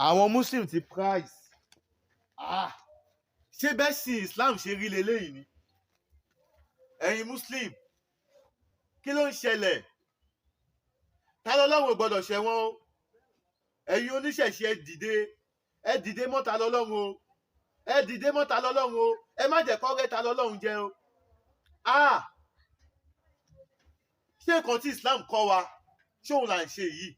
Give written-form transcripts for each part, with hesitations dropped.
àwọn muslim ti price ṣé bẹ́ẹ̀ sì islam ṣe rí leléyìí ni ẹ̀yin muslim kí ló ń ṣẹlẹ̀ ta lọ́lọ́run ò gbọ́dọ̀ ṣẹ̀wọ̀n o ẹ̀yin oníṣẹ̀ṣe ẹ dìde mọ́ ta lọ́lọ́run o ẹ dìde mọ́ ta lọ́lọ́run o ẹ má jẹ́ kọ́rẹ́ ta lọ́lọ́run jẹ o ṣé nǹkan tí islam kọ́ wa ṣóun là ń ṣe yìí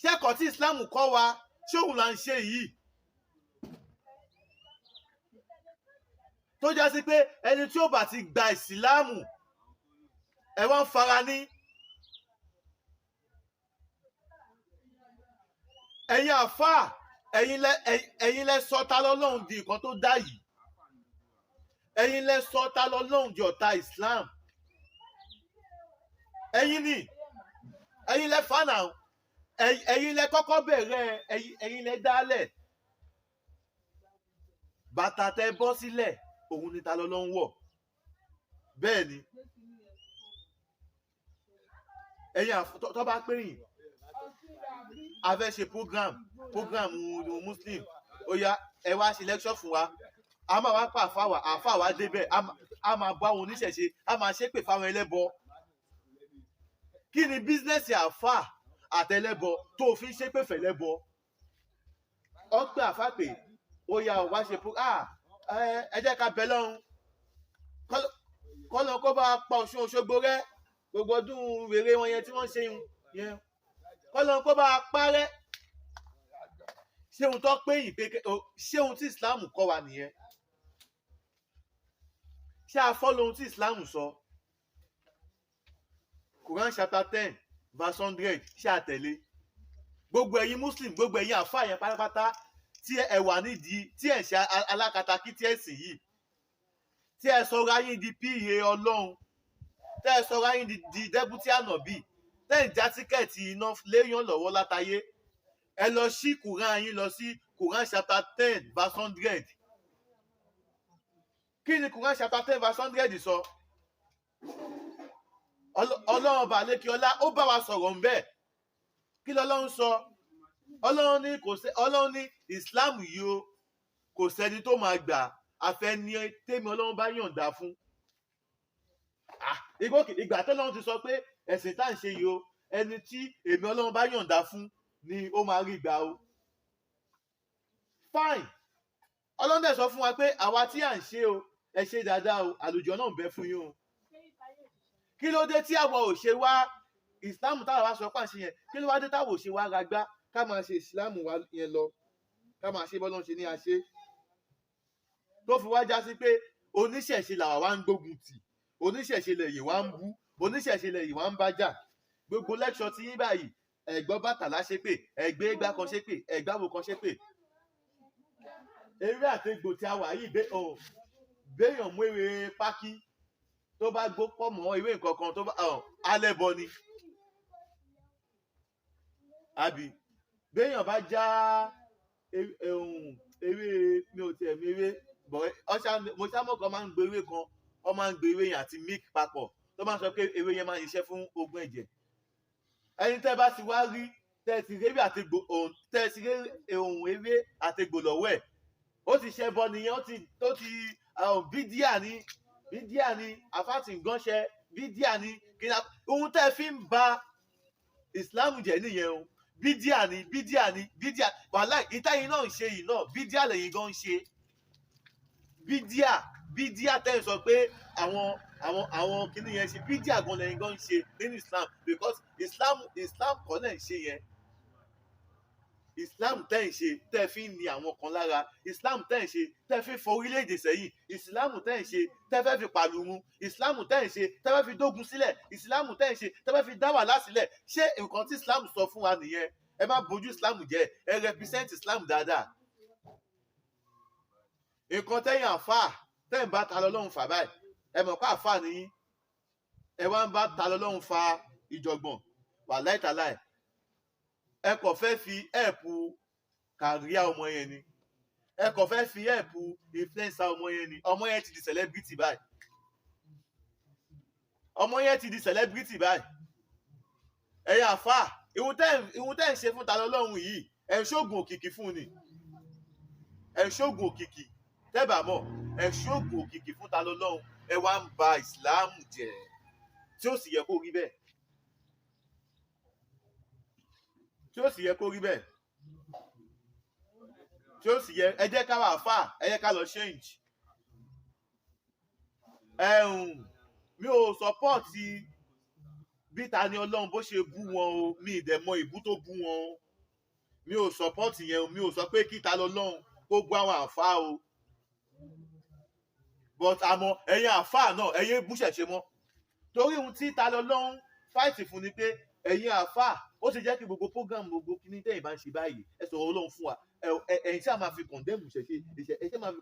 ṣé nǹkan tí islam kọ́ wa ṣóun là ń ṣe yìí tó já sí pé ẹni tí ó bá ti gba ìsìláàmù ẹ wá ń fara ní ẹ̀yin àfáà ẹ̀yin lẹ sọ ta lọ́lọ́run di nǹkan tó dá yìí ẹ̀yin lẹ sọ ta lọ́lọ́run di ọ̀tá islam ẹ̀yin ni ẹ̀yin lẹ fànà ẹ̀yin lẹ kọ́kọ́ bẹ̀rẹ̀ ẹ̀yin lẹ dálẹ̀ bàtà tẹ bọ́ sílẹ̀ òun ni ta lọ́lọ́run wọ̀ bẹ́ẹ̀ ni ẹ̀yin tó bá pè yín a fẹ́ ṣe program muslim ó yá ẹ wá ṣe lecture fún wa a máa wá pa àfáà wa débẹ̀ a máa bọ́ àwọn oníṣẹ̀ṣe a máa ṣépè fáwọn ẹlẹ́bọ kí ni bísínẹ́sì àfáà àtẹlẹ́bọ tó fi ń ṣépè fẹ̀lẹ́bọ ọ pé àfáà pé ó yá wá ṣe ẹ jẹ́ ká bẹ lọ́hùn kọ́lọ́ kó bá pa Ọ̀ṣun Òṣogbo rẹ́ gbogbo ọdún wèrè wọn yẹn tí wọ́n ṣe yẹn kọ́lọ́ kó bá parẹ́ ṣé ohun tó pé yìí pé ṣé ohun tí islam kọ́ wa nìyẹn ṣé a follow ohun tí islam sọ Quran chapter 10 verse 100 ṣé a tẹ̀lé gbogbo ẹ̀yin muslim gbogbo ẹ̀yin àfáà yẹn pátápátá tí ẹ wà nídìí tí ẹ ṣe alákatakí tí ẹ sì yìí tí ẹ sọra yín di pa Ọlọ́run tẹ́ ẹ sọra yín di dẹ́bútì ànàbì tẹ́ ẹ já tíkẹ́ẹ̀tì iná léèyàn lọ́wọ́ látayé ẹ lọ sí Quran yín lọ sí Quran chapter 10 verse 100 kí ni Quran chapter 10 verse 100 sọ Ọlọ́run ọba àlékiọlá ó bá wa sọ̀rọ̀ ńbẹ̀ kí lọ́lọ́run sọ Ọlọ́run ní Islam yìí o kò sẹ́ni tó máa gbà àfẹ́ni tèmi Ọlọ́run bá yọ̀ǹda fún ìgbà tọ́lọ́run ti sọ pé ẹ̀sìn tá à ń ṣe yìí o ẹni tí èmi Ọlọ́run bá yọ̀ǹda fún ni ó máa rí gbà o fine Ọlọ́run dẹ̀ sọ fún wa pé àwa tí à ń ṣe o ẹ ṣe dáadáa o àlùjọ náà ń bẹ fún yín o kí ló dé tí àwa ò ṣe wá ìsìláàmù táwa wá sọ pà ń ṣe yẹn kí ló wá dé táwa ò ṣe wá ragbá ká máa ṣe ìsìláàmù wa yẹn lọ ká máa ṣe bọ́lọ́run ṣe ní àṣẹ tó fi wá já sí pé oníṣẹ̀ṣe làwa wá ń gbógun tì oníṣẹ̀ṣe lẹ̀yìn wá ń bú oníṣẹ̀ṣe lẹ̀yìn wá ń bájà gbogbo lẹ́kṣọ̀ tí yín báyìí ẹ̀gbọ́n Bàtálá ṣépè ẹ̀gbẹ́ Ẹgbá kan ṣépè ẹ̀gbáwo kan ṣépè eré àtegbò tí a wà yìí béèyàn mú ewé pákí tó bá gbó pọ̀ mọ́ ewé nǹkan kan tó bá alẹ́bọ ni àbí béèyàn bá já ewé mi ò tiẹ̀ mi ewé bọ̀ mo ṣámọ̀ kan máa ń gbé ewé kan wọ́n máa ń gbé ewé yẹn àti milk papọ̀ tó máa ń sọ pé ewé yẹn máa ń ṣiṣẹ́ fún ogun ẹ̀jẹ̀ ẹni tẹ́ bá ti wá rí tẹ́ ti rí ewé àtegbò tẹ́ ti rí ewé àtegbò lọ́wọ́ ẹ̀ ó ti ṣẹ́ bọ́ nìyẹn ó ti bídíà ni àfáàtì gánṣẹ́ bídíà ni ohun tẹ́ fi ń ba Islam jẹ́ nìyẹn o bídíà ni wàhálà ìtayín náà ń ṣe yìí náà bídíà lẹ́yìn gan ń ṣe bídíà tẹ́ ń sọ pé àwọn kìnìún yẹn ṣe bídíà gan lẹ́yìn gan ń ṣe nínú Islam because Islam kọ́ lẹ́ ń ṣe yẹn Islam tẹ́ ń ṣe tẹ́ fi ń ni àwọn kan lára Islam tẹ́ ń ṣe tẹ́ fi fọ orílẹ̀-èdè sẹ́yìn Islam tẹ́ ń ṣe tẹ́ fẹ́ fi pàlùmù Islam tẹ́ ń ṣe tẹ́ fẹ́ fi dógun sílẹ̀ Islam tẹ́ ń ṣe tẹ́ fẹ́ fi dá wàhálà sílẹ̀ ṣé nǹkan tí Islam sọ fún wa nìyẹn ẹ má bójú Islam jẹ́ ẹ represent Islam dáadáa nǹkan tẹ́yìn àfáà tẹ́ ń bá ta lọ́lọ́run fà báyìí ẹ mọ̀ pé àfáà nìyí ẹ wá ń bá ta lọ́lọ́run fa ìjọ̀gbọ̀n wàláì tàláì ẹ kò fẹ́ fi ẹ̀pù kàríà ọmọ yẹn ni ẹ kò fẹ́ fi ẹ̀pù influencer ọmọ yẹn ni ọmọ yẹn ti di celebrity báyìí ẹ̀yin àfáà ìhun tẹ́ ń ṣe fún ta lọ́lọ́run yìí ẹ̀ ń ṣoògùn òkìkí fún ni, ẹ̀ ń ṣoògùn òkìkí tẹ́bà mọ̀, ẹ̀ ń ṣoògùn òkìkí fún ta lọ́lọ́run, ẹ wá ń ba ìsìláàmù jẹ́ tí ó sì yẹ kó rí bẹ́ẹ̀, tí ó sì yẹ kó rí bẹ́ẹ̀, tí ó sì yẹ, ẹ jẹ́ ká wà fà, ẹ jẹ́ ká lọ change. Mi ò sọpọ́ọ̀tì bí Tani Ọlọ́run bó ṣe bú wọn o, mi ì dẹ̀ mọ ìbú tó bú wọn o, mi ò sọpọ́ọ̀tì yẹn o, mi ò sọ pé kí Tani Ọlọ́run kó gbọ́ àwọn àfáà o, but àmọ́ ẹ̀yin àfáà náà ẹ̀yin búṣẹ̀ṣe mọ́, torí ohun tí Tani Ọlọ́run fáìtì fún ni pé ẹ̀yin àfáà ó ti jẹ́ kí gbogbo program gbogbo kíní tẹ́yìn bá ń ṣe báyìí ẹ sọ̀rọ̀ Ọlọ́run fún wa, ẹ̀yin tí a máa fi condemn ìṣẹ̀ṣe ẹ máa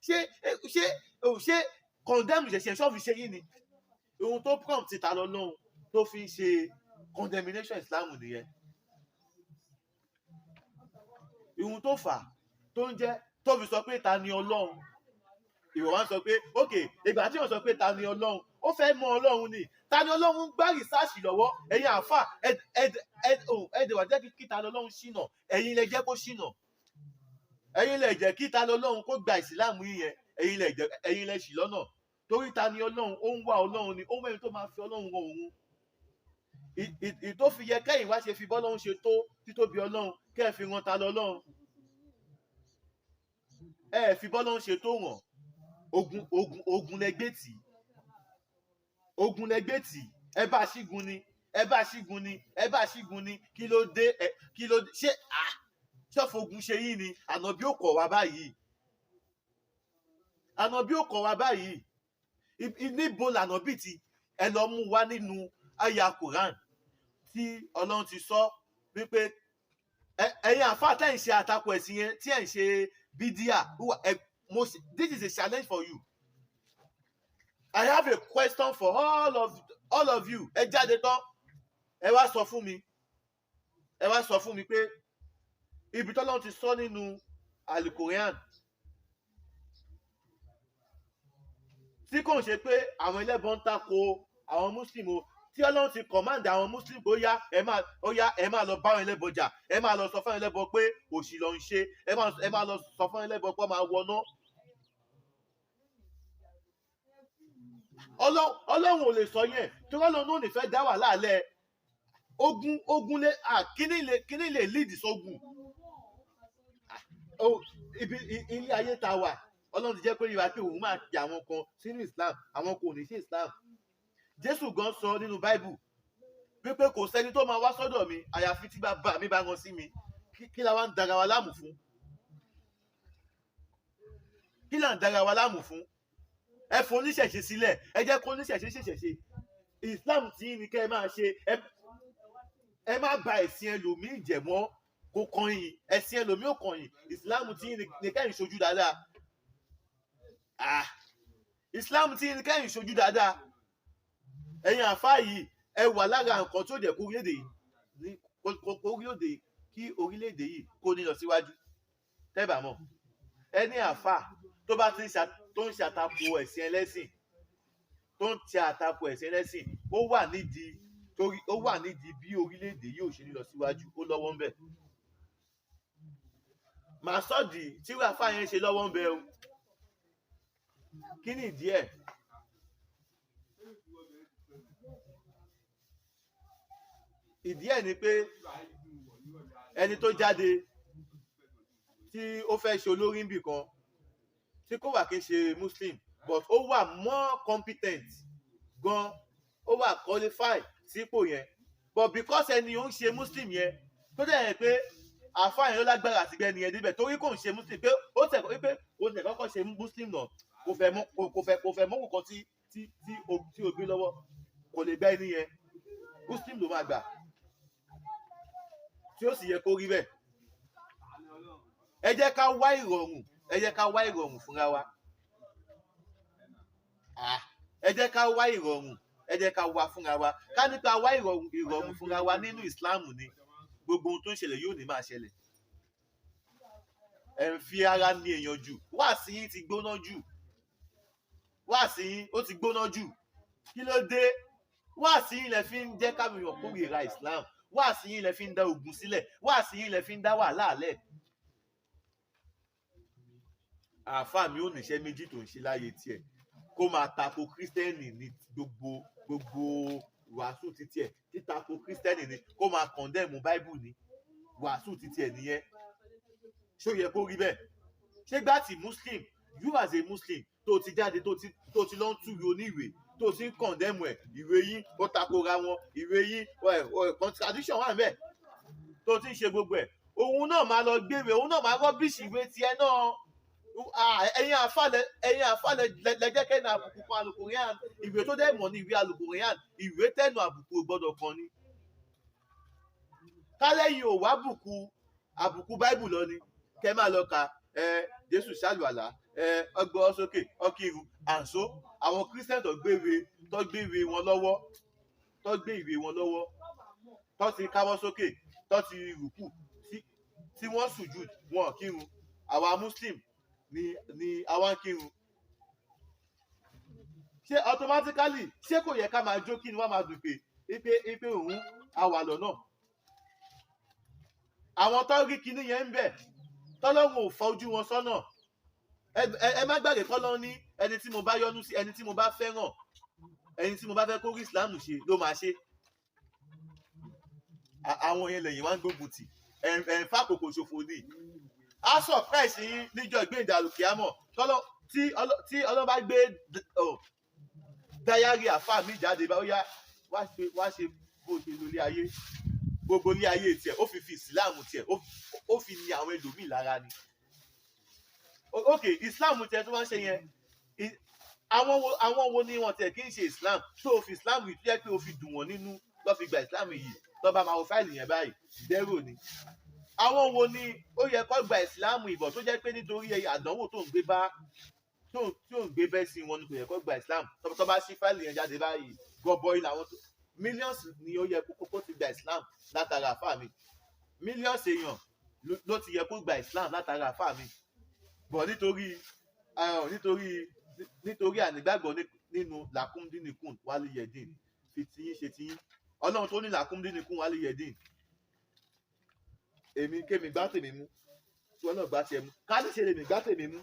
fi ṣé condemn ìṣẹ̀ṣe ṣọ́ọ̀fì ṣe yín ni, ohun tó prompt ti Tani Ọlọ́run tó fi ń ṣe condemnation Islam nìyẹn, ohun tó fà tó ń jẹ́ tó fi sọ pé Tani Ọlọ́run, ìwọ wá ń sọ pé ok ìgbà tí wọ́n sọ pé Tani Ọlọ́run ó fẹ́ mọ Ọlọ́run ni, Tani Ọlọ́run ń gbá rìsáàsì lọ́wọ́, ẹ̀yin àfà ẹ̀dẹ̀wà jẹ́ kí Tani Ọlọ́run ṣìnà, ẹ̀yin lẹ jẹ́ kó ṣìnà, ẹ̀yin lẹ jẹ́ kí Tani Ọlọ́run kó gba ìsìláàmù yìí yẹn, ẹ̀yin lẹ ṣì lọ́nà, torí Tani Ọlọ́run ó ń wá Ọlọ́run ni, ó ń mẹ́rin tó máa fi Ọlọ́run ràn òun, ìtó fi yẹ kẹ́yìn wá ṣe fi bọ́lọ́run ṣe tó títóbi Ọlọ́run kẹ́ ẹ fi ran Tani Ọlọ́run, ẹ fi bọ́lọ́run ṣe tó ràn, ogun lẹgbẹ́tì, ogun lẹgbẹ́tì, ẹ bá ṣígun ni, ẹ bá ṣígun ni, ẹ bá ṣígun ni, kí ló dé ṣé ṣọ́fọ̀gùn ṣe yín ni, ànábì ò kọ̀ wá báyìí, ànábì ò kọ̀ wá báyìí, níbo lànábì ti ẹ lọ mú wá nínú àyà Quran tí Ọlọ́run ti sọ wípé ẹ̀yin àfáà tẹ́ ń ṣe àtakò ẹ̀sìn yẹn tí ẹ̀ ń ṣe bídíà, this is a challenge for you. I have a question for all of you. Ẹ jáde tán, ẹ wá sọ fún mi pé ibi tọ́lọ́run ti sọ nínú Al-Quran tí kò ń ṣe pé àwọn ẹlẹ́bọn ń tako àwọn Muslim o, tí Ọlọ́run ti command àwọn Muslim ó yá ẹ máa lọ bá àwọn ẹlẹ́bọn jà, ẹ máa lọ sọ fún àwọn ẹlẹ́bọn pé òṣì ló ń ṣe, ẹ máa lọ sọ fún àwọn ẹlẹ́bọn pé wọ́n máa wọná. Ọlọ́run ò lè sọ yẹn tí Ọlọ́run ò ní fẹ́ dá wàhálà lẹ̀, ogun lé kíní lè lead sógun, ilé ayé ta wà Ọlọ́run ti jẹ́ pé ìwà pé òun máa pè àwọn kan sínú Islam, àwọn kò ní sí Islam. Jésù gan sọ nínú Bible wípé kò sẹ́ni tó máa wá sọ́dọ̀ mi àyàfi tí bàbá mi bá rán sí mi, kí la wá ń dara wa láàmú fún, kí la ń dara wa láàmú fún, ẹ fún oníṣẹ̀ṣe sílẹ̀, ẹ jẹ́ kó oníṣẹ̀ṣe ṣẹ̀ṣẹ̀ Islam tí ní kẹ́ ẹ máa ṣe, ẹ má ba ẹ̀sìn ẹlòmíì jẹ̀ mọ́, kò kàn yín, ẹ̀sìn ẹlòmíì ò kàn yín, Islam tí ní kẹ́yìn ṣojú dáadáa, Islam tí ní kẹ́yìn ṣojú dáadáa, ẹ̀yin àfáà yìí ẹ wà lára nǹkan tó jẹ́ kó orílẹ̀-èdè kí orílẹ̀-èdè yìí kó ní lọ síwájú, tẹ́bà mọ̀ ẹni àfáà tó bá ti tó ń ṣàtakò ẹ̀sìn ẹlẹ́sìn, tó ń ṣe àtakò ẹ̀sìn ẹlẹ́sìn, ó wà nídìí bí orílẹ̀-èdè yìí ò ṣe ní lọ síwájú, ó lọ́wọ́ ń bẹ̀. Màá sọ́ọ̀dì tí àfáà yẹn ṣe lọ́wọ́ ń bẹ̀ o, kí ni ìdí ẹ̀? Ìdí ẹ̀ ni pé ẹni tó jáde tí ó fẹ́ ṣe olórí níbì kan tí kò wà kí n ṣe Muslim but ó wà more competent gan, ó wà qualified sípò yẹn, but because ẹni ò ń ṣe Muslim yẹn tó dẹ̀ yẹn pé àfáà yẹn ló lágbára àti gbẹ́ni yẹn débẹ̀ torí kò ń ṣe Muslim, pé ó tẹ̀ kọ́kọ́ ṣe Muslim náà kò fẹ́ mọ́ nǹkan tí o gbé lọ́wọ́, kò lè gbá ẹni yẹn, Muslim ló máa gbà, tí ó sì yẹ kó rí bẹ́ẹ̀. Ẹ jẹ́ ká wá ìrọ̀rùn fúnra wa, ẹ jẹ́ ká wá ìrọ̀rùn, ẹ jẹ́ ká wá fúnra wa, ká nípa wá ìrọ̀rùn fúnra wa nínú Islam ni gbogbo ohun tó ń ṣẹlẹ̀ yóò ní máa ṣẹlẹ̀. Ẹ ń fi ara ní èèyàn jù, wáàsí yín ti gbóná jù, wáàsí yín ó ti gbóná jù, kí ló dé? Wáàsí yín lẹ fi ń jẹ́ káwọn èèyàn kórìíra Islam, wáàsí yín lẹ fi ń dá ogun sílẹ̀, wáàsí yín lẹ fi ń dá wàhálà lẹ̀. Àáfàá mi ò níṣẹ́ méjì tó ń ṣe láyé tiẹ̀, kó máa tako kírísítẹ́nì ní gbogbo wàásù títí ẹ̀, títako kírísítẹ́nì ni, kó máa kọ̀ndẹ́mù báíbù ní wàásù títí ẹ̀ nìyẹn. Ṣó yẹ kó rí bẹ́ẹ̀? Ṣé gbá tí muslim, you as a muslim, tó ti jáde tó ti lọ ń túwèé oníwèé, tó ti ń kọ̀ndẹ́mù ẹ̀, ìwé yín ó takora wọn, ìwé yín contradiction wà ńbẹ̀, tó ti ń ṣe gbogbo ẹ̀, òun náà máa lọ gbéwèé, òun náà máa rọ́bìṣì ìwé tiẹ̀ náà. Ẹ̀yin àfàlẹ̀ lẹ́jẹ́ kẹ́nu àbùkù kan alukurian, ìwé tó dẹ̀ mọ̀ ní ìwé alukurian, ìwé tẹ́nu àbùkù gbọ́dọ̀ kan ni. Kálẹ́yìn ò wá àbùkù báíbù lọ ni, kẹ́ máa lọ ka Jésù ṣàlùwàlá, ọgbọ́n sókè ọkìrù àǹsó. Àwọn kírísítẹ́nì tó gbé ìwé wọn lọ́wọ́, tó ti káwọ́ sókè, tó ti rùkù, tí wọ́n sùjúd, wọn kírun. Àwa muslim ni àwa ń kírun. Ṣé automatically ṣé kò yẹ ká máa jó kí ni wọ́n máa dùn pé òun àwà lọ́nà? Àwọn tó rí kinní yẹn ń bẹ̀, tọ́lọ́run ò fọ ojú wọn sọ́nà. Ẹ má gbàgbé kọ́lọ́ ní ẹni tí mo bá yọ́nú sí, ẹni tí mo bá fẹ́ràn, ẹni tí mo bá fẹ́ kó rí ìsìlámù ṣe ló máa ṣe. Àwọn yẹn lẹ́yìn wá ń gbógun tì, ẹ̀ ń fàkókò ṣòfò ní. A surprise yín níjọ́ ìgbéǹde àlùkìyámọ̀ tí ọlọ́ba gbé dáyárì àfáà mi jáde bá ó yá wá ṣe bó ṣe lólé ayé, gbogbo ilé ayé tiẹ̀ ó fi ìsìláàmù tiẹ̀ ó fi ní àwọn ẹlòmíì lára ni. Ok, ìsìláàmù tiẹ̀ tó máa ń ṣe yẹn, àwọn wo ni wọn tiẹ̀ kì í ṣe ìsìláàmù tó o fi ìsìláàmù yìí tó yẹ pé o fi dùn wọ́n nínú lọ́ fi gba ìsìláàmù yìí tó bá máa wọ fáìlì yẹn báyìí dẹ́rò ni. Àwọn wo ni ó yẹ kó gba ìsìláàmù ìbọ̀ tó jẹ́ pé nítorí àdánwò tó ń gbé bẹ́ sí wọn ni kò yẹ kó gba ìsìláàmù, tó bá ṣí fáìlì yẹn jáde báyìí gọbọi làwọn tó millions ni ó yẹ kó ti gba ìsìláàmù látara àfáà mi, millions èèyàn ló ti yẹ kó gba ìsìláàmù látara àfáà mi, bọ̀ nítorí ànígbàgbọ́ nínú làkúndínníkùn wálé yẹ̀dín fi tiyín ṣe tiyín. Ọlọ́run tó ní làkúndínníkùn wálé yẹ̀dín, èmi kémi gbá tèmi mú tí wọn náà gbá tiẹ̀ mú, káàdì ṣe lèmi gbá tèmi mú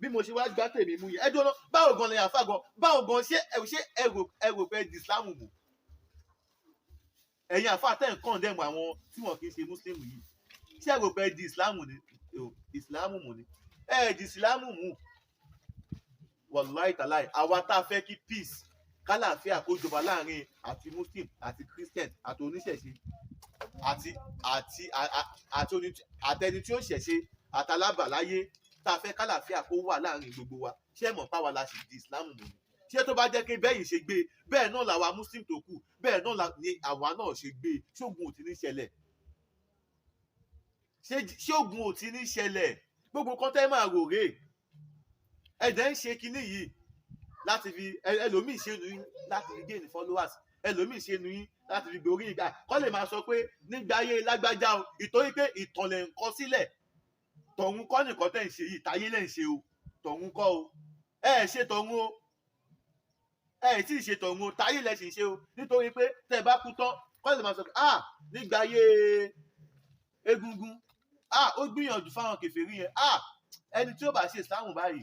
bí mo ṣe wá gbá tèmi mú yẹn. Ẹ dúró báwo gan lẹ́yìn àfáà gan, báwo gan ṣé ẹrù pé di ìsìláàmù mú? Ẹ̀yin àfáà tẹ̀ ń kọ̀ndẹ́mù àwọn tí wọn kì í ṣe muslim yìí, ṣé ẹrù pé di ìsìláàmù mú ni? Di ìsìláàmù mú. Wàláì tàláì, àwa tá a fẹ́ kí peace kálàáfíà kó jọba láàrin àti muslim àti christian àti oníṣẹ̀ṣe àtẹni tí ó ṣẹ̀ṣe àtàlábàláyé, tá a fẹ́ kálàáfíà kó wà láàrin gbogbo wa. Ṣé mọ̀ páwa la sì di ìsìláàmù mú ni? Ṣé tó bá jẹ́ pé bẹ́yìn ṣe gbé bẹ́ẹ̀ náà làwa muslim tó kù, bẹ́ẹ̀ náà ni àwa náà ṣe gbé, ṣógun ò ti ní ṣẹlẹ̀? Ṣé ogun ò ti ní ṣẹlẹ̀? Gbogbo kan tẹ́ máa rò rè, ẹ̀dẹ̀ ń ṣe kinní yìí láti fi ẹlòmíì ṣe nu yín láti fi gain followers, ẹlòmíì ṣe nu yín láti fi gbórí ìgbà kọ́ lè máa sọ pé nígbà ayé lágbájá o, ìtorí pé ìtàn lẹ̀ ń kọ sílẹ̀, tọ̀hún kọ́ nìkan tẹ̀ ń ṣe yìí, táyé lẹ̀ ń ṣe o, tọ̀hún kọ́ o, ṣe tọ̀hún o, tí ì ṣe tọ̀hún o, táyé lẹ̀ sì ń ṣe o. Nítorí pé tẹ́ ẹ bá kú tán kọ́ lè máa sọ pé nígbà ayé Egúngún ó gbìyànjú fáwọn kèfèrí yẹn, ẹni tí ó bá ṣe ìsìláàmù báyìí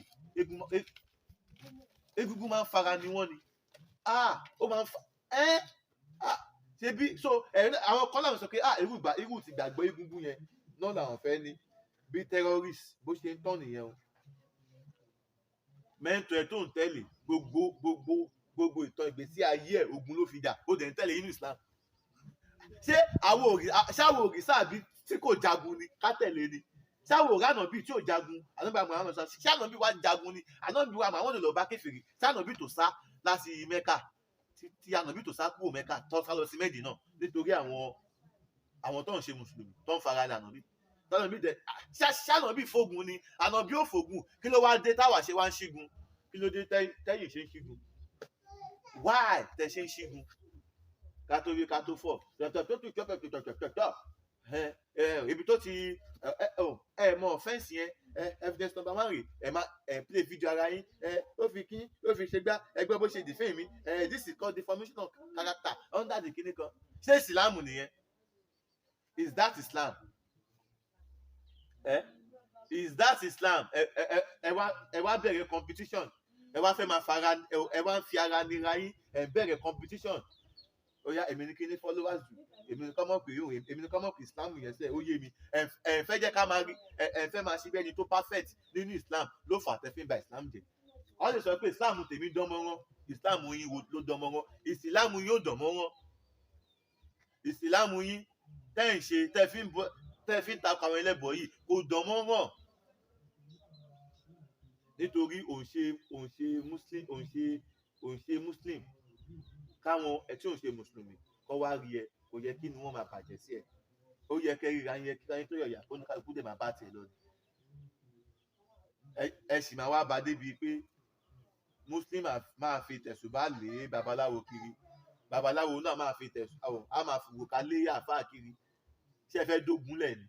Egúngún máa ń fara ni wọ́n ni, ó máa ń fa ṣe bí so àwọn kan láwọn sọ pé irú ti gbàgbọ́ Egúngún yẹn náà làwọn fẹ́ ní bí terrorist bó ṣe ń tán nìyẹn o. Mẹ́ńtọ́ ẹ̀ tó ń tẹ̀lé gbogbo ìtàn ìgbésí ayé ẹ̀ ogun ló fi jà, ó dẹ̀ ń tẹ̀lé inú Islam. Ṣé àwọn òrìṣà àbí tí kò jagun ni ká tẹ̀lé ni? Ṣáwò ránà bíi tí ò jagun, ànábì àwọn ọmọ ṣe ànábì wa jagun ni, ànábì wa àwọn lọ bá kèfèrí, ṣànábì tó sá láti Mẹ́kà, tí ànábì tó sá kúrò Mẹ́kà tó sá lọ sí Mẹ́dínà nítorí àwọn tó ń ṣe mùsùlùmí tó ń fara ní ànábì. Ànábì dẹ ṣànábì fógun ni, ànábì ò fógun, kí ló wá dé táwa ṣe wá ń ṣígun? Kí ló dé tẹ́yìn ṣe ń ṣígun? Why tẹ́ ṣe ń ṣígun? Ká tó rí ká tó fọ̀ ibi tó ti mọ offense yẹn, evidence number 1 rè, play video ara yín, ó fi kí ó fi ṣe gbá ẹgbẹ́ bó ṣe defame mi, this is called defamation of character under the kíní kan. Ṣé ìsìláàmù nìyẹn? Is that Islam? Is that Islam? Ẹ wá bẹ̀rẹ̀ competition, ẹ wá fẹ́ máa fara, ẹ wá ń fi ara nira yín, ẹ bẹ̀rẹ̀ competition. Ó yá èmi ní kí ní followers jù, èmi ní kọ́mọ̀ pé yóò, èmi ní kọ́mọ̀ pé Islam yẹn sẹ́, ó yé mi. Ẹ fẹ́ jẹ́ ká máa rí, ẹ fẹ́ máa ṣe bí ẹni tó perfect nínú Islam ló fà tẹ́ fi ń ba Islam jẹ́. Wọ́n lè sọ pé Islam tèmi dán mọ́rán, Islam yín ló dán mọ́rán, Islam yín ò dán mọ́rán. Islam yín tẹ́ ń ṣe, tẹ́ fi ń takò àwọn ẹlẹ́bọ̀ yìí kò dán mọ́rán. Nítorí òun ṣe Muslim káwọn tí òun ṣe Mùsùlùmí kọ́ wá rí ẹ, kò yẹ kí ni wọ́n máa bàjẹ́ sí ẹ. Ó yẹ kẹ́ ríra yẹn kí láyé tó yọ̀yà kó ní kálukú dẹ̀ máa bá tiẹ̀ lọ ni. Ẹ sì máa wá ba débi pé Muslim máa fi tẹ̀sùbá lé babaláwo kiri, babaláwo náà máa fi tẹ̀sùbá, á máa fòwò ká lé àfáà kiri. Ṣé ẹ fẹ́ dógunlẹ̀ ni?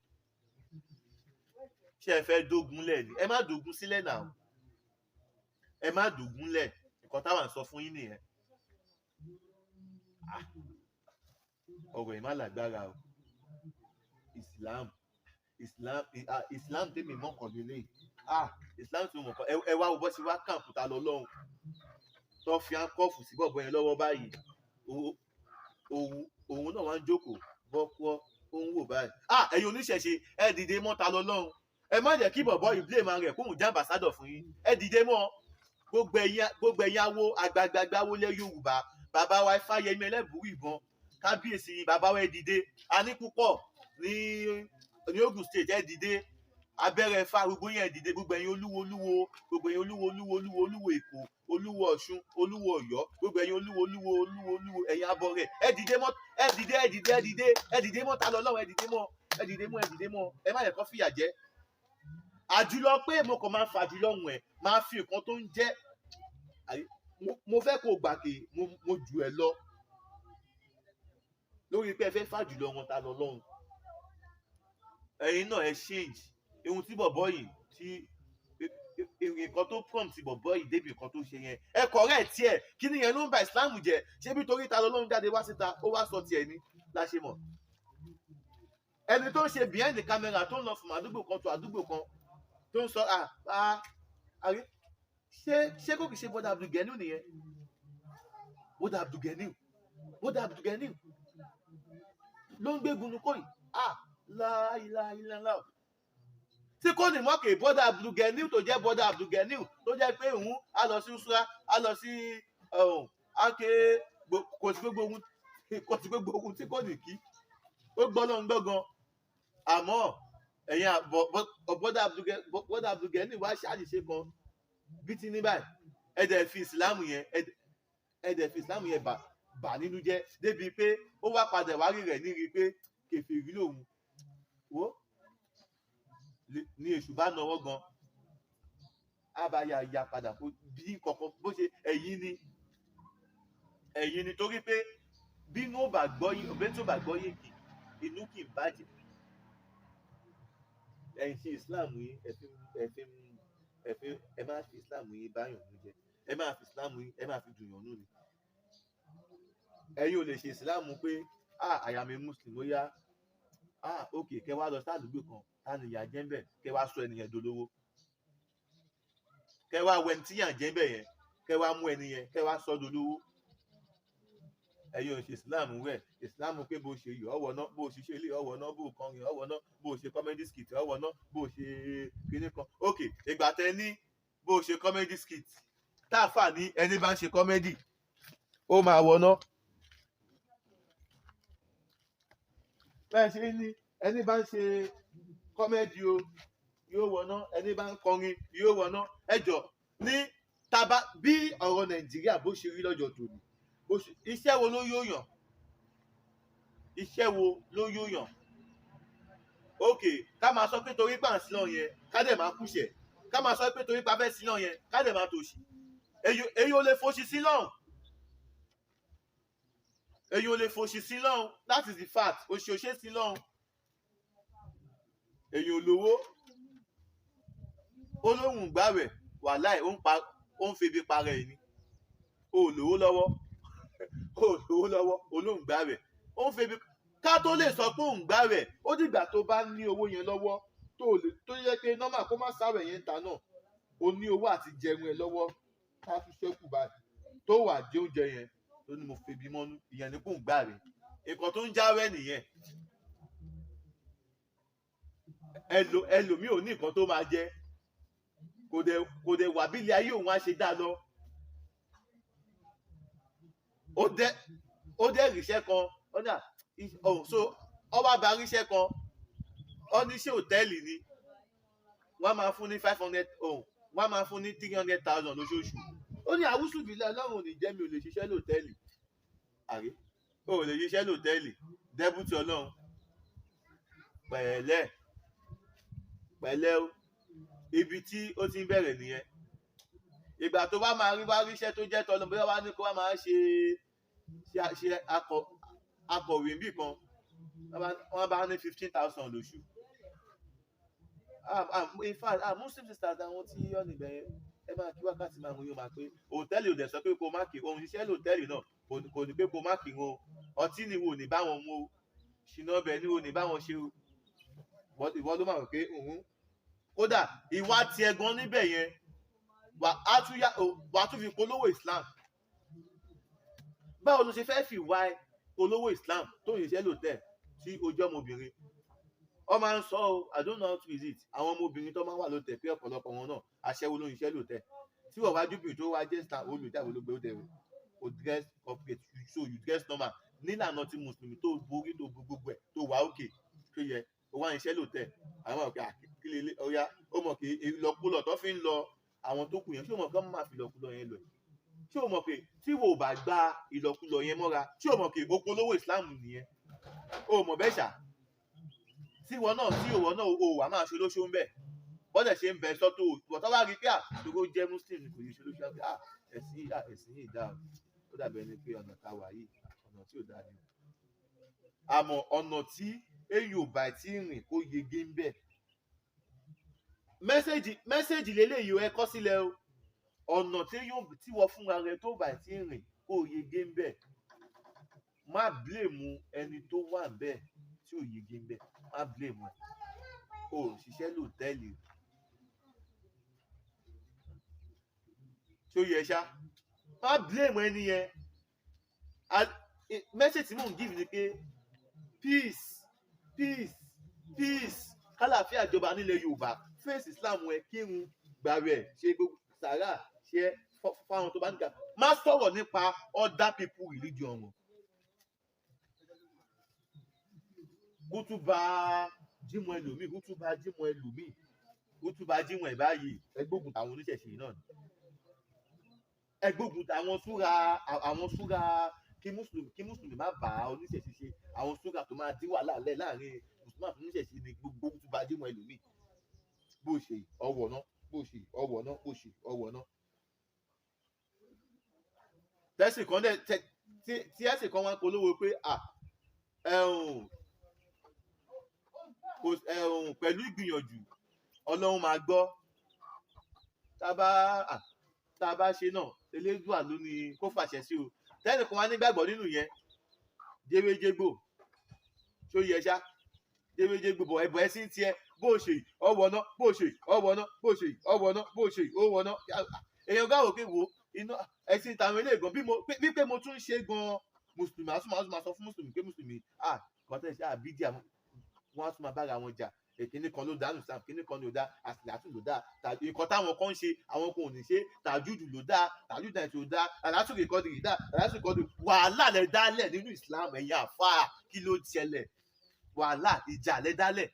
Ṣé ẹ fẹ́ dógunlẹ̀ ni? Ẹ má dógun sílẹ̀ náà. Ẹ má dógunlẹ̀. Nǹkan táwọn sọ fún yín nìyẹn. Ọ̀rọ̀ ẹ̀ má lágbára o. Islam tèmi mọ́kàn lélẹ̀. Islam tí mo mọ̀ kọ́, ẹ wá wo bọ́ sí wá kàǹpútà lọ́lọ́run tó fi áńkọ́ọ̀fù sí bọ̀bọ̀ yẹn lọ́wọ́ báyìí. Òun náà wá ń jókòó bọ́kọ́ ó ń wò báyìí. Ẹ̀yin oníṣẹ̀ṣe ẹ dìde mọ́ ta lọ́lọ́run. Ẹ má jẹ́ kí bọ̀bọ̀ yìí blame rẹ̀ kóhùn jẹ́ ambassador fún yín. Ẹ dìde mọ́ gbogbo ẹ̀yin awo àgbàgbà wo lẹ́ Yorùbá. Bàbá wa Ifáyẹmí Ẹlẹ́bùrú ìbọn, kábíyèsí yín, bàbá wa ẹ dìde. A ní púpọ̀ ní Ogun State, ẹ dìde. Abẹ́rẹ́ Ifá gbogbo yẹn dìde, gbogbo ẹ̀yin olúwo, gbogbo ẹ̀yin olúwo Èkó, olúwo Ọ̀ṣun, olúwo Ọ̀yọ́, gbogbo ẹ̀yin olúwo ẹ̀yin abọrẹ̀, ẹ dìde mọ́, ẹ dìde mọ́ ta lọ́lọ́run, ẹ dìde mọ́. Ẹ má yẹ kó fìyà jẹ. Àjùlọ pé mo kàn máa fàjùlọ hùn ẹ, máa fi nǹkan tó ń jẹ́, mo fẹ́ kó gbà pé mo jù ẹ lọ lórí pé ẹ fẹ́ fàjùlọ wọn ta lọ́lọ́run. Ẹ̀yin náà ẹ change. Ohun tí bọ̀bọ̀ yìí tí nǹkan tó prompt bọ̀bọ̀ yìí débi nǹkan tó ṣe yẹn, ẹ correct ẹ̀. Kí ni yẹn ló ń ba Islam jẹ́? Ṣé bí torí ta lọ́lọ́run jáde wá síta ó wá sọ tiẹ̀ ni la ṣe mọ̀? Ẹni tó ń ṣe behind the camera tó ń lọ fún àdúgbò kan tó àdúgbò kan tó ń sọ ṣé kò kì í ṣe bọ́dà Abdulgani nìyẹn? Bọ́dà Abdulgani ló ń gbégun ní kòyí. Láìláìláìlá. Tí kò ní mọ́ kè bọ́dà Abdulgani tó jẹ́ bọ́dà Abdulgani tó jẹ́ pé òun á lọ sí Usra, á lọ sí áké, kò sí gbogbo ohun tí kò ní kí. Ó gbọ́ lọ́n gbọ́gan. Àmọ́ ẹ̀yin bọ́dà Abdulgani wá ṣàṣìṣe kan bí ti ní báyìí. Ẹ dẹ̀ fi Islam yẹn bà nínú jẹ́ débi pé ó wá padà wá rí rẹ̀ nírí pé kèfèrí lòun. Wo ní èṣù bá nawọ́ gan, á bá ya padà bí kọ̀ọ̀kan bó ṣe ẹ̀yin ni torí pé bínú ò bá gbọ́ yín, òbẹ́ tí ò bá gbọ́ yín inú kì í bàjẹ́. Ẹ̀yin ṣe Islam yín, ẹ máa fi Islam yín báyọ̀ nínú jẹ́. Ẹ máa fi Islam yín, ẹ máa fi dùnyàn nù ni. Ẹ̀yin ò lè ṣe Islam pé I am a Muslim, ó yá okay, kẹ wá lọ sí àdúgbò kan táni ìyà jẹ́ ń bẹ̀, kẹ wá sọ ẹnìyẹn dolówó. Kẹ wá wọ ẹni tí ìyà jẹ́ ń bẹ̀ yẹn, kẹ wá mú ẹni yẹn, kẹ wá sọ dolówó. Ẹ̀yin ò ṣe Islam rẹ̀. Islam pé bó ṣe yọ̀ ọ̀wọ̀ náà, bó ṣe ṣe ilé ọ̀wọ̀ náà, bó kọrin ọ̀wọ̀ náà, bó ṣe comedy skit ọ̀wọ̀ náà, bó ṣe kíní kan. Okay, ìgbà tẹ ní bó ṣe comedy skit, táàfà ní ẹni bá ń ṣe comedy ó máa wọ̀ náà. Bẹ́ẹ̀ ṣe ní ẹni bá ń ṣe kọ́mẹ́dì o yóò wọná, ẹni bá ń kọrin yóò wọná. Ẹjọ́ ní taba bí ọ̀rọ̀ Nàìjíríà bó ṣe rí lọ́jọ́ tòní, iṣẹ́ wo ló yóò yàn? Iṣẹ́ wo ló yóò yàn? Okay, ká máa sọ pé torí pà ń sílọ̀ yẹn ká dẹ̀ máa kúṣẹ̀, ká máa sọ pé torí pà fẹ́ sílọ̀ yẹn ká dẹ̀ máa tòṣì. Èyí ò lè fòṣì sílọ̀. Èyí ò lè fòṣì sílọ̀. That is the fact. Òṣìṣẹ́ sílọ̀. Èyí ò lówó. Olóhùn gbàwẹ̀ wàláì ó ń febi parẹ́ ni. O lówó lọ́wọ́. Olóhùn gbàwẹ̀ ó ń febi. ká tó lè sọ pé òun gbà rẹ̀ ó dìgbà tó bá ní owó yẹn lọ́wọ́ tó yẹ pé nọ́mà kó má sáwẹ̀ yẹn ta náà ó ní owó àti jẹun ẹ lọ́wọ́ ká tún ṣẹ́kù báyìí tó wà jẹ oúnjẹ yẹn tó ní mo febi mọ́nú ìyẹn ní kò ń gbà rẹ̀ nǹkan tó ń jáwẹ́ nìyẹn ẹlòmíì ò ní nǹkan tó máa jẹ kò dẹ̀ wà bí ilé ayé òun á ṣe dá lọ ó dẹ̀ ríṣẹ́ kan so ọba bá ríṣẹ́ kan ó ní ṣé hòtẹ́ẹ̀lì ni wọ́n máa fún ní 500 wọ́n máa fún ní 300,000 lóṣooṣù ó ní àwùsù bílẹ̀ ọlọ́run ò ní jẹ́ mi ò lè ṣiṣẹ́ lòtẹ́ẹ̀lì àrí ò lè ṣiṣẹ́ lòtẹ́ẹ̀lì dẹ́bùtì ọlọ́run pẹ̀lẹ́ o ibi tí ó ti ń bẹ̀rẹ̀ nìyẹn ìgbà tó bá máa ríṣẹ́ tó jẹ́ tọ́lọ́ bóyá wá ní kó wá máa ṣe akọ̀wé níbì kan wọ́n bá ní 15,000 lóṣù in fact muslim sisters àwọn tí yọ níbẹ̀ ẹ máa kí wákàtí máa mú yóò máa pé hòtẹ́ẹ̀lì ò dẹ̀ sọ pé kó má kí òun ṣiṣẹ́ lòtẹ́ẹ̀lì náà kò ní pé kó má kí wọn ọtí ni wò ní báwọn mú o ṣìnà ọbẹ̀ ni wò ní báwọn ṣe o ìwọ ló máa rò pé kódà ìwà tiẹ̀ gan níbẹ̀ yẹn wà á tún fi polówó Islam báwo ló ṣe fẹ́ fi wá polówó Islam tó ń ṣiṣẹ́ lòtẹ́ẹ̀ tí ojú ọmọbìnrin ọ máa ń sọ ọ I don't know how to use it àwọn ọmọbìnrin tó máa ń wà lòtẹ́ẹ̀ pé ọ̀pọ̀lọpọ̀ wọn náà aṣẹ́wó ló ń ṣiṣẹ́ lòtẹ́ẹ̀ tí wọ́n wájú bìrì tó wá jẹ́ star olùjáwé ló gbé ó dẹ̀rẹ̀ o dress corporate so you dress normal nílànà tí mùsùlùmí tó borí tó gbogbo ẹ̀ tó wà òkè tó yẹ ó wá ń ṣiṣẹ́ lòtẹ́ẹ̀ àwọn ọ̀gá kílẹ̀ ọ̀yá ó mọ̀ pé ìlọkulọ̀ tó fi ń lọ àwọn tó kù yẹn ṣé o mọ̀ kí wọ́n máa fi ìlọkulọ̀ yẹn lọ ṣé o mọ̀ pé tí wo ò bá gba ìlọkulọ̀ yẹn mọ́ra ṣé o mọ̀ pé o polówó Islam nìyẹn o mọ̀ bẹ́ẹ̀ ṣá tí ìwọ náà o wà máa ṣe lóṣó ń bẹ̀ bọ́dẹ̀ ṣe ń bẹ sọ́tò ìwọ̀tọ́ bá rí pé àtòkò jẹ́ muslim kò yí ṣe lóṣó ń bẹ̀ ẹ̀sìn yìí dáa ó dàbí ẹni pé ọ̀nà tá a wà yìí ọ̀nà tí ò dáa ni àmọ́ ọ̀nà tí èyí ò bá tí rìn kó yege ń bẹ̀ mẹ́sẹ̀jì lélẹ́yìí ẹ kọ sílẹ̀ o ọ̀nà tí wọ́n fúnra rẹ tó bá tí rìn kó yege ń bẹ̀ má blame ẹni tó wà ń bẹ̀ tí ò yege ń bẹ̀ má blame ẹ o ṣiṣẹ́ lòtẹ́ẹ̀lì tí ó yẹ ṣá má blame ẹni yẹn message tí mò ń give ni pé peace kálàáfíà ìjọba nílẹ̀ Yorùbá face Islam ẹ kírun gbààwẹ̀ ṣe gbogbo sàrà ṣe fáwọn tó bá nígbà má sọ̀rọ̀ nípa other people religion wọn. Gútúbà jímọ̀ ẹlòmíì gútúbà jímọ̀ ẹ̀ báyìí ẹgbógun tàwọn oníṣẹ̀ṣe náà ni ẹgbógun tàwọn súra kí mùsùlùmí má bàa oníṣẹ̀ṣe ṣe àwọn súra tó máa dín wàhálà lẹ̀ láàrin mùsùlùmí àti oníṣẹ̀ṣe ni gbogbo gútúbà jímọ̀ ẹlòmíì bó ṣe ọwọ́ náà tẹ́sì kan dẹ̀ tí ẹ̀sìn kan wá polówó pé pẹ̀lú ìgbìyànjú Ọlọ́run máa gbọ́ tá a bá ṣe náà elédùà ló ní kó fàṣẹ sí o tẹ́nì kan wá nígbàgbọ́ nínú yẹn jẹ́wéjégbò tó yẹ ṣá jẹ́wéjégbò bọ̀ ẹ̀bọ̀ ẹ̀ sí ń tiẹ̀ bó ṣe ọwọ́ náà èèyàn gáwó pé wo iná ẹ̀sìn tàwọn eléyìí gan bí pé mo tún ṣe gan mùsùlùmí àtúmọ̀ sọ fún mùsùlùmí pé mùsùlùmí kọ́tẹ́ ṣe àbídíà wọ́n á tún máa bára wọn jà kíní kan ló dá nùsàm kíní kan ló dá àsìlátù ló dá nǹkan táwọn kan ń ṣe àwọn kan ò ní ṣe tàjúdù ló dá tàjúdù náà tó dá àlátùkì kọ́dìrì dá àlátùkì kọ́dìrì wàhálà lẹ dálẹ̀ nínú Islam ẹ̀yìn àfáà kí ló ṣẹlẹ̀ wàhálà ìjà lẹ dálẹ̀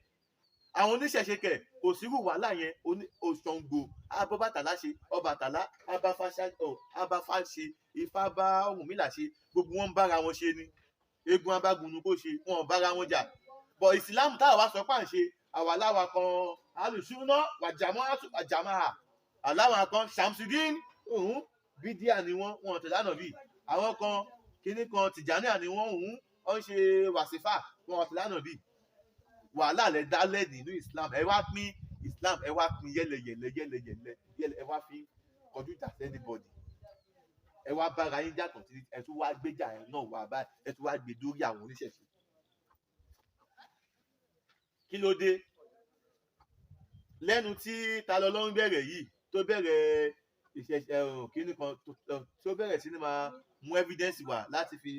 àwọn oníṣẹ̀ṣe kẹ̀ kò sírú wàhálà yẹn Ṣàngó abọ́bàtálá ṣe Ọbàtálá abáfá ṣe Ifá bá Ọ̀rúnmìlà ṣe gbogbo wọn ń bára wọn ṣe ni eégún abágunnu kó ṣe wọn ò bára wọn jà bọ̀ ìsìlámù táwa wá sọ pà ń ṣe àwa láwa kan alùsùnà wàjàmáà aláwa kan Shamsuddin bídíà ni wọn tẹ̀lé ànábì àwọn kan kíní kan Tìjàníà ni wọn ń ṣe wàsífà wọn tẹ̀lé ànábì wàhálà lẹ dálẹ̀ nínú Islam ẹ wá pín Islam ẹ wá pín yẹlẹyẹlẹ ẹ wá fi kọjú ìjà sí anybody ẹ wá bára yín jà tán ẹ tún wá gbéjà ẹ náà wá báyìí ẹ tún wá gbé dórí àwọn oníṣẹ̀ṣe kí ló dé lẹ́nu tí ta lọ́lọ́run bẹ̀rẹ̀ yìí tó bẹ̀rẹ̀ ìṣẹ̀ṣẹ̀ kíní kan tó bẹ̀rẹ̀ sí ni máa mú evidence wá láti fi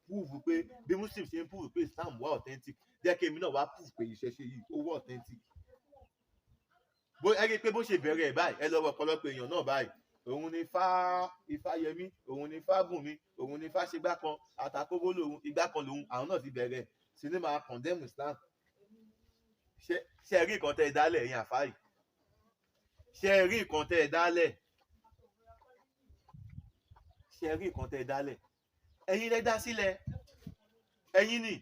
prove pé bí muslim ṣe ń prove pé islam wà authentic jẹ́ kí èmi náà wá prove pé ìṣẹ̀ṣe yìí ó wà authentic. ẹ rí i pé bó ṣe bẹ̀rẹ̀ ẹ̀ báyìí ẹ lọ́wọ́ ọ̀pọ̀lọpọ̀ èèyàn náà báyìí òun ni Ifáyẹmí òun ni Fábùnmi òun ni Fáṣegbá kan àtàkóbó lòun igbá kan lòun àwọn náà ti bẹ̀rẹ̀ sí ni máa condemn islam. ṣe rí nǹkan tẹ́ ẹ dálẹ̀ ẹ̀yin àfáì ṣe rí nǹkan tẹ́ ẹ dálẹ̀ ṣe rí nǹkan tẹ́ ẹ dálẹ̀ ẹ̀yin lẹ dá sílẹ̀ ẹ̀yin ni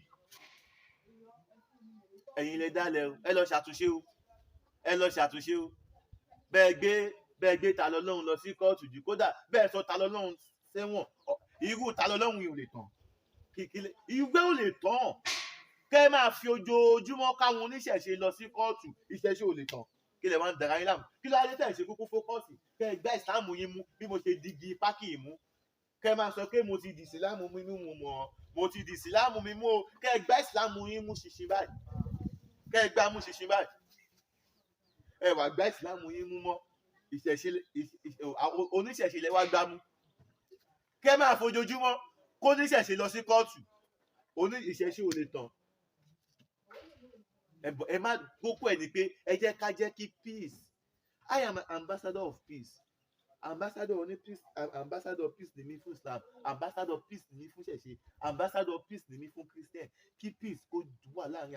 ẹ̀yin lẹ dálẹ̀ o ẹ lọ ṣàtúnṣe o ẹ lọ ṣàtúnṣe o bẹ́ẹ̀ gbé ta lọ́lọ́run lọ sí kóòtù jù kódà bẹ́ẹ̀ sọ ta lọ́lọ́run sẹ́wọ̀n irú ta lọ́lọ́run yìí ò lè tàn ìgbẹ́ ò lè tàn kẹ́ ẹ máa fi ojoojúmọ́ káwọn oníṣẹ̀ṣe lọ sí kóòtù ìṣẹ̀ṣe ò lè tàn kí lè máa ń dara yín láàmú kí ló dé tẹ̀ ṣe kúkú fókọ́ọ̀sì kẹ́ ẹ gbá ìsìláàmù yín mú bí mo ṣe digi pákì mú kẹ́ ẹ máa sọ pé mo ti di ìsìláàmù mi mú mọ́ mo ti di ìsìláàmù mi mú o kẹ́ ẹ gbá ìsìláàmù yín mú ṣinṣin báyìí kẹ́ ẹ gbá mú ṣinṣin báyìí ẹ wá gbá ìsìláàmù yín mú mọ́ oníṣẹ̀ṣe lẹ wá gbá mú kẹ́ ẹ máa fojoojúmọ́ kó oníṣẹ̀ṣe lọ sí kóòtù ìṣẹ̀ṣe ò lè tàn ẹ má gbókò ẹ ní pé ẹ jẹ́ ká jẹ́ kí peace. I am an ambassador of peace. Ambassador peace ni mí fún Islam, ambassador peace ni mí fún ṣẹ̀ṣe, ambassador peace ni mí fún Christian. Kí peace kó wà láàrin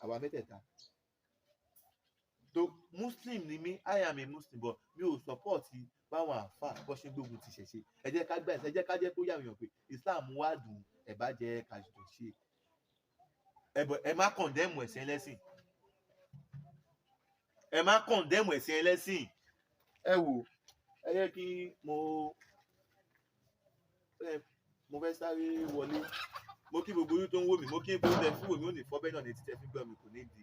àwa mẹ́tẹ̀ẹ̀ta. So Muslim ni mí, I am a Muslim, but mi ò support báwọn àfà bó ṣe gbógun ti ṣẹ̀ṣe. Ẹ jẹ́ ká gbà ẹ jẹ́ ká jẹ́ kó yàwó yàn pé Islam wà dùn ẹ bá jẹ́ ká jọ ṣe. Ẹ má condemn ẹ̀sìn ẹlẹ́sìn. Ẹ má condemn ẹ̀sìn ẹlẹ́sìn. Ẹ wò ẹ yẹ kí mo fẹ́ sáré wọlé. Mo kí gbogbo yín tó ń wò mí, mo kí gbogbo tẹ fún wò mí ò ní fọ́ bẹ́ẹ̀ náà ní títẹ fún gbọ́ mi kò ní di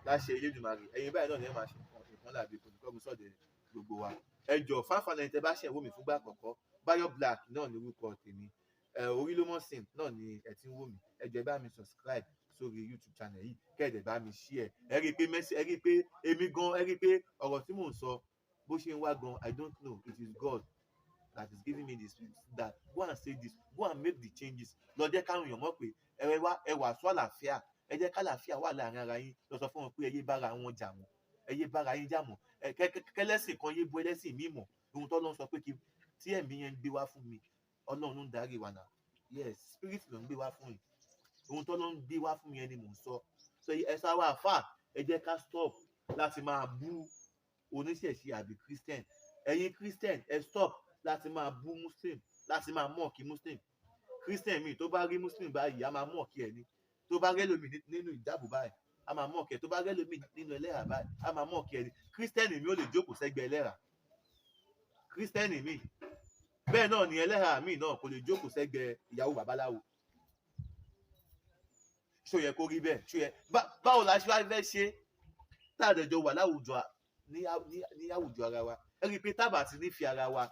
láṣẹ Elédùmarè. Ẹ̀yin báyìí náà ni ẹ máa ṣe nǹkan làbí kò ní kọ́ mi sọ̀dẹ̀ gbogbo wa. Ẹ jọ̀ọ́ fáfànà ẹni tẹ bá ṣẹ̀ wò mí fúngbà àkọ́kọ́ Báyọ̀ Black náà ní orúkọ tèmi. Orílómọ Cine náà ni ẹ ti ń wò mí. Ẹ jọ̀ọ́ ẹ bá mi subscribe sórí YouTube channel yìí kẹ́ẹ̀dẹ̀ bá mi share. Ẹ rí i pé èmi gan ẹ rí i pé ọ̀rọ̀ tí mò ń sọ bó ṣe ń wá gan I don't know, it is God that is giving me this that go and say this, go and make the changes. Lọ jẹ́ káwọn èèyàn mọ̀ pé ẹ wà sọ àlàáfíà, ẹ jẹ́ kálàáfíà wà láàrin ara yín. Lọ sọ fún wọn pé ẹ yé bára wọn jà mọ́, ẹ yé bára yín jà mọ́, kẹ́lẹ́sìn kan yé bu ẹlẹ́sìn mí mọ̀. Ohun tó lọ sọ pé tí ẹ̀mí yẹn ń gbé wá fún mi Ọlọ́run ló ń darí wa náà. Yes, spirit ló ń gbé wá fún yín. Ohun tó lọ ń gbé wá fún mi ẹni mò ń sọ. So ẹ sá wá fà ẹ jẹ́ ká stop láti máa bú oníṣẹ̀ṣe àbí Christian. Ẹ̀yin Christian ẹ stop láti máa bú Muslim, láti máa mọ̀ọ́kì Muslim. Christian mi tó bá rí Muslim báyìí a máa mọ̀ọ́kì ẹ̀ ni. Tó bá rẹ́lòmí nínú ìjáàbù báyìí a máa mọ̀ọ́kì ẹ̀. Tó bá rẹ́lòmí nínú ẹlẹ́hà báyìí a máa mọ̀ọ́kì ẹ̀ ni. Christian mi ò lè jókòó sẹ́gbẹ́ ẹlẹ́hà. Christian mi bẹ́ẹ̀ náà ni ẹlẹ́hà mi náà kò lè jókòó sẹ́gbẹ́ ìyàwó babaláwo. Ṣó yẹ kó rí bẹ́ẹ̀? Ṣó yẹ báwo la ṣe wá fẹ́ ṣe táàdẹ̀jọ wà láwùjọ ní àwùjọ ara wa? Ẹ rí i pé tábà ti ní fi ara wa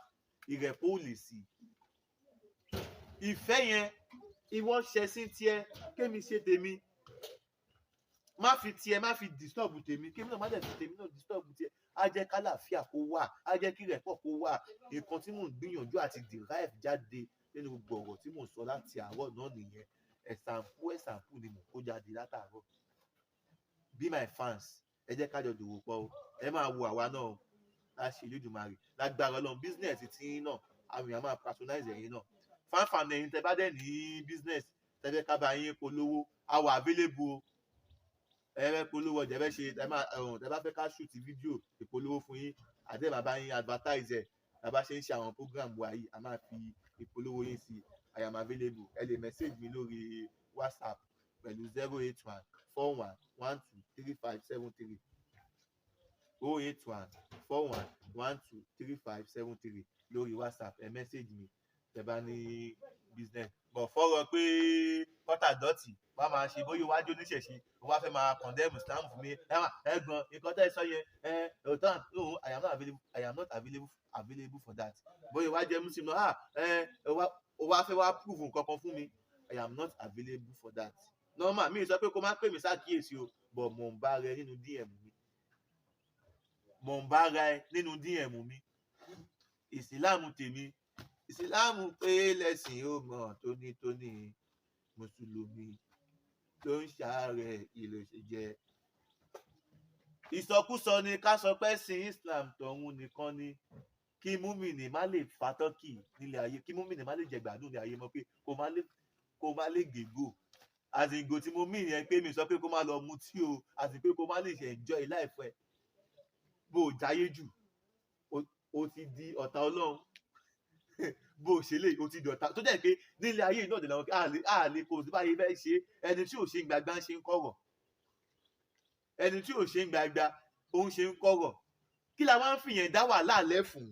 ìrẹ̀pọ̀ ò lè sí. Ìfẹ́ yẹn ìwọ ṣe sí tiẹ̀ kémi ṣe tèmi. Má fi tiẹ̀ má fi disturb tèmi, kémi náà má dẹ̀ fi tèmi náà disturb tiẹ̀. Á jẹ́ kálàáfíà kó wà, á jẹ́ kí ìrẹ̀pọ̀ kó wà. Nǹkan tí mò ń gbìyànjú àti derive jáde nínú gbogbo ọ̀rọ̀ tí mò ń sọ láti àárọ̀ náà nìyẹn. Ẹ̀sàmpù ni mò ń kó jáde látàárọ̀. Be my fans, ẹ jẹ́ ká jọ dòwò pọ̀ o. Ẹ máa wo àwa náà o. Láṣẹ Elédùmarè lágbára Ọlọ́run business tí náà àwọn èèyàn máa patronize ẹ̀yin náà. Fáfànà ẹ̀yin tẹ bá dẹ̀ ní business tẹ fẹ́ ká bá yín polówó a wà available o. Ẹ fẹ́ polówó ọjà fẹ́ ṣe tẹ bá fẹ́ ká shoot fídíò ìpolówó fún yín àdé bàbá yín advertise ẹ̀. Bàbá ṣe ń ṣe àwọn program wa yìí a máa fi ìpolówó yín sí I am available. Ẹ lè message mi lórí WhatsApp pẹ̀lú 081 41 12 3573 081 41 12 3573 lórí WhatsApp. Ẹ message mi tẹ bá ní business. Bọ̀ fọ́rọ̀ pé kọ́tà dọ́tì wá máa ṣe bóyá iwájú oníṣẹ̀ṣe wọ́n wá fẹ́ máa condemn Islam fún mi. Ẹ̀gbọ́n nǹkan tẹ́ ẹ sọ yẹn ọ̀tán I am not available for that. Bóyá wá jẹ́ Muslim náà ó wá fẹ́ wá prove nǹkan kan fún mi I am not available for that. Normal mi sọ pé kó má pè mí ṣàkíyèsí o bọ̀ mò ń bá rẹ nínú DM mi, mò ń bá ra ẹ nínú DM mi. Ìsìláàmù tèmi, ìsìláàmù pé lẹ́sìn ó mọ̀ tónítóní, mùsùlùmí ló ń ṣàárẹ̀ ìlòṣèjẹ. Ìsọkúsọ ni ká sọ pé sin Islam tọ̀hún nìkan ni kí múmìnì má lè fa tọ́kì nílé ayé, kí múmìnì má lè jẹ gbádùn ní ayé mọ́, pé kó má lè gègò. Àti ìgò tí mo mì yẹn pé mi sọ pé kó má lọ mutí o, àti pé kó má lè ṣe enjoy life ẹ̀. Bó o jáyé jù, o ti di ọ̀tá Ọlọ́run. Bó o ṣe lè, o ti di ọ̀tá. Tó jẹ́ pé nílé ayé náà dẹ̀ làwọn àlè kò sí báyìí fẹ́ ṣe, ẹni tí ò ṣe ń gbàgbá ń ṣe ń kọ̀rọ̀. Ẹni tí ò ṣe ń gbàgbá ó ń ṣe ń kọ̀rọ̀. Kí la wá ń fi yẹn dá wàhálà lẹ̀ fún?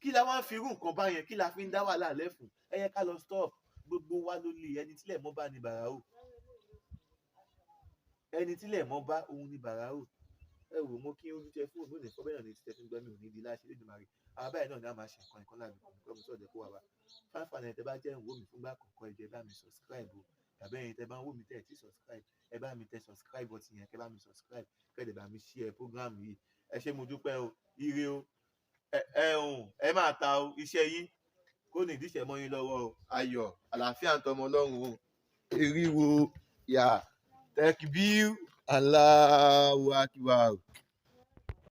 Kí la wá ń fi irú nǹkan bá yẹn, kí la fi ń dá wàhálà lẹ̀ fún? Ẹ yẹ ká lọ stop. Gbogbo wa ló lè, ẹni tílẹ̀ mọ́ bá ní bàràó. Ẹni tílẹ̀ mọ́ bá òun ní bàràó. Ẹ wò, mo kí ojú tẹ fóònù lónìí, fọ́ bẹ́ẹ̀ náà ní títẹ̀ fún gbẹ́mí òní di láṣẹ lójú màrí. Àwọn báyìí náà ni a máa ṣe nǹkan ìkan láàbí kan kọ́ mi sọ̀dẹ̀ kó wà wá. Fáfáà ẹ̀ tẹ́ bá jẹ́ ń wò mí fúngbà àkọ́kọ́, ẹ jẹ́ bá mi subscribe o. Tàbí ẹ̀yin tẹ́ bá ń wò mí tẹ́ ẹ̀ tí subscribe, ẹ bá mi tẹ subscribe button yẹn, kẹ́ bá mi subscribe, kẹ́ dẹ̀ bá mi share program yìí. Ẹ ṣé mo dúpẹ́ o, ire o. Ẹ máa ta o, iṣẹ́ yín kó ní ìdíṣẹ́ mọ́ yín lọ́wọ́ o. Ayọ̀, àlàáfíà ń tọmọ Ọlọ́run o. Eriwo, yà, takbir, Allahu akbar.